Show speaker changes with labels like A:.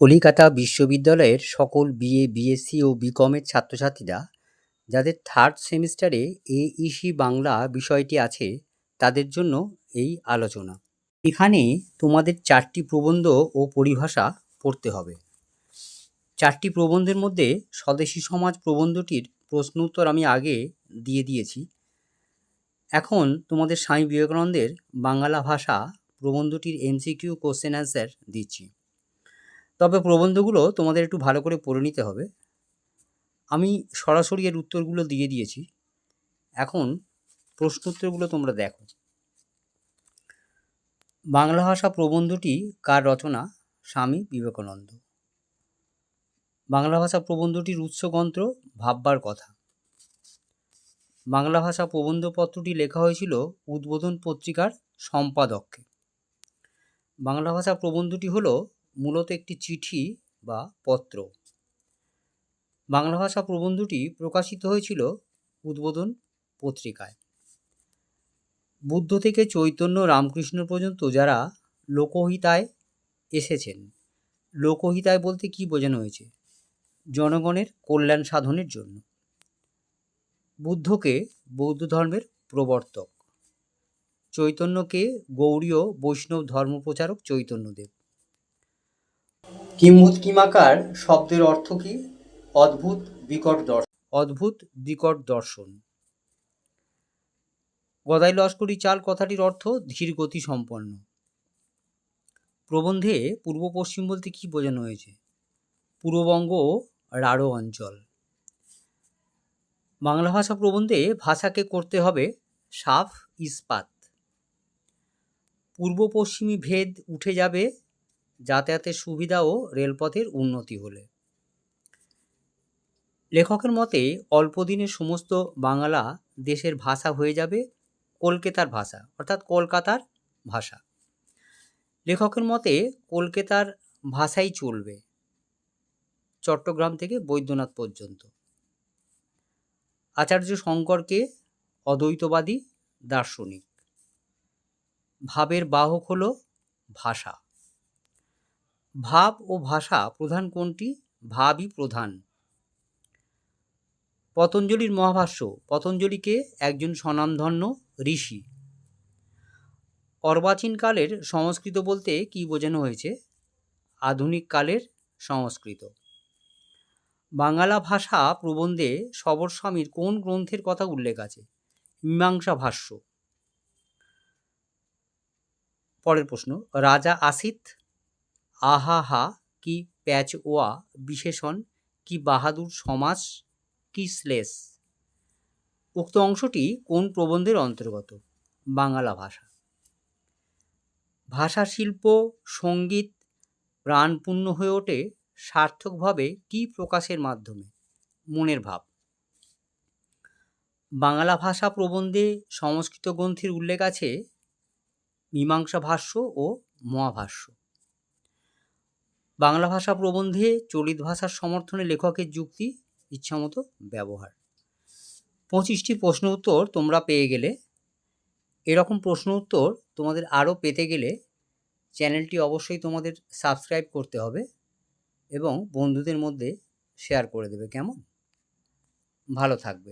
A: কলিকাতা বিশ্ববিদ্যালয়ের সকল BA, BSc ও বিকমের ছাত্রছাত্রীরা যাদের থার্ড সেমিস্টারে এইসি বাংলা বিষয়টি আছে তাদের জন্য এই আলোচনা। এখানে তোমাদের 4টি প্রবন্ধ ও পরিভাষা পড়তে হবে। 4টি প্রবন্ধের মধ্যে স্বদেশী সমাজ প্রবন্ধটির প্রশ্ন উত্তর আমি আগে দিয়ে দিয়েছি। এখন তোমাদের স্বামী বিবেকানন্দের বাংলা ভাষা প্রবন্ধটির এমসিকিউ কোশ্চেন অ্যান্সার দিচ্ছি। তবে প্রবন্ধগুলো তোমাদের একটু ভালো করে পড়ে নিতে হবে। আমি সরাসরি এর উত্তরগুলো দিয়ে দিয়েছি। এখন প্রশ্ন উত্তরগুলো তোমরা দেখো। বাংলা ভাষা প্রবন্ধটি কার রচনা? স্বামী বিবেকানন্দ। বাংলা ভাষা প্রবন্ধটির উৎসগ্রন্থ ভাববার কথা। বাংলা ভাষা প্রবন্ধপত্রটি লেখা হয়েছিল উদ্বোধন পত্রিকার সম্পাদককে। বাংলা ভাষা প্রবন্ধটি হলো মূলত একটি চিঠি বা পত্র। বাংলা ভাষা প্রবন্ধটি প্রকাশিত হয়েছিল উদ্বোধন পত্রিকায়। বুদ্ধ থেকে চৈতন্য রামকৃষ্ণ পর্যন্ত যারা লোকহিতায় এসেছেন, লোকহিতায় বলতে কি বোঝানো হয়েছে? জনগণের কল্যাণ সাধনের জন্য। বুদ্ধকে বৌদ্ধ ধর্মের প্রবর্তক, চৈতন্যকে গৌড়ীয় বৈষ্ণব ধর্মপ্রচারক চৈতন্যদেব। কিম্ভূত কিমাকার শব্দের অর্থ কি? অদ্ভুত বিকট দর্শন। অদ্ভুত বিকট দর্শন। গদাই লস্করি চাল কথাটির অর্থ ধীর গতি সম্পন্ন। প্রবন্ধে পূর্ব পশ্চিম বলতে কি বোঝানো হয়েছে? পূর্ববঙ্গ ও রাঢ় অঞ্চল। বাংলা ভাষা প্রবন্ধে ভাষাকে করতে হবে সাফ ইস্পাত। পূর্ব পশ্চিমী ভেদ উঠে যাবে যাতায়াতের সুবিধা ও রেলপথের উন্নতি হলে। লেখকের মতে অল্প দিনে সমস্ত বাংলা দেশের ভাষা হয়ে যাবে কলকাতার ভাষা, অর্থাৎ কলকাতার ভাষা। লেখকের মতে কলকাতার ভাষাই চলবে চট্টগ্রাম থেকে বৈদ্যনাথ পর্যন্ত। আচার্য শঙ্করকে অদ্বৈতবাদী দার্শনিক। ভাবের বাহক হলো ভাষা। ভাব ও ভাষা প্রধান কোনটি? ভাবই প্রধান। পতঞ্জলির মহাভাষ্য। পতঞ্জলিকে একজন স্বনামধন্য ঋষি। অর্বাচীন কালের সংস্কৃত বলতে কি বোঝানো হয়েছে? আধুনিক কালের সংস্কৃত। বাংলা ভাষা প্রবন্ধে সবর স্বামীর কোন গ্রন্থের কথা উল্লেখ আছে? মীমাংসা ভাষ্য। পরের প্রশ্ন, রাজা আসিত আহা হা কি প্যাচ ওয়া বিশেষণ কি বাহাদুর সমাস কি শ্লেষ? উক্ত অংশটি কোন প্রবন্ধের অন্তর্গত? বাংলা ভাষা। ভাষা শিল্প সঙ্গীত প্রাণপূর্ণ হয়ে ওঠে সার্থকভাবে কি প্রকাশের মাধ্যমে? মনের ভাব। বাংলা ভাষা প্রবন্ধে সংস্কৃত গ্রন্থের উল্লেখ আছে মীমাংসা ভাষ্য ও মহাভাষ্য। বাংলা ভাষা প্রবন্ধে চলিত ভাষার সমর্থনে লেখকের যুক্তি ইচ্ছামতো ব্যবহার। 25টি প্রশ্ন উত্তর তোমরা পেয়ে গেলে। এরকম প্রশ্ন উত্তর তোমাদের আরও পেতে গেলে চ্যানেলটি অবশ্যই তোমাদের সাবস্ক্রাইব করতে হবে এবং বন্ধুদের মধ্যে শেয়ার করে দেবে। কেমন? ভালো থাকবে।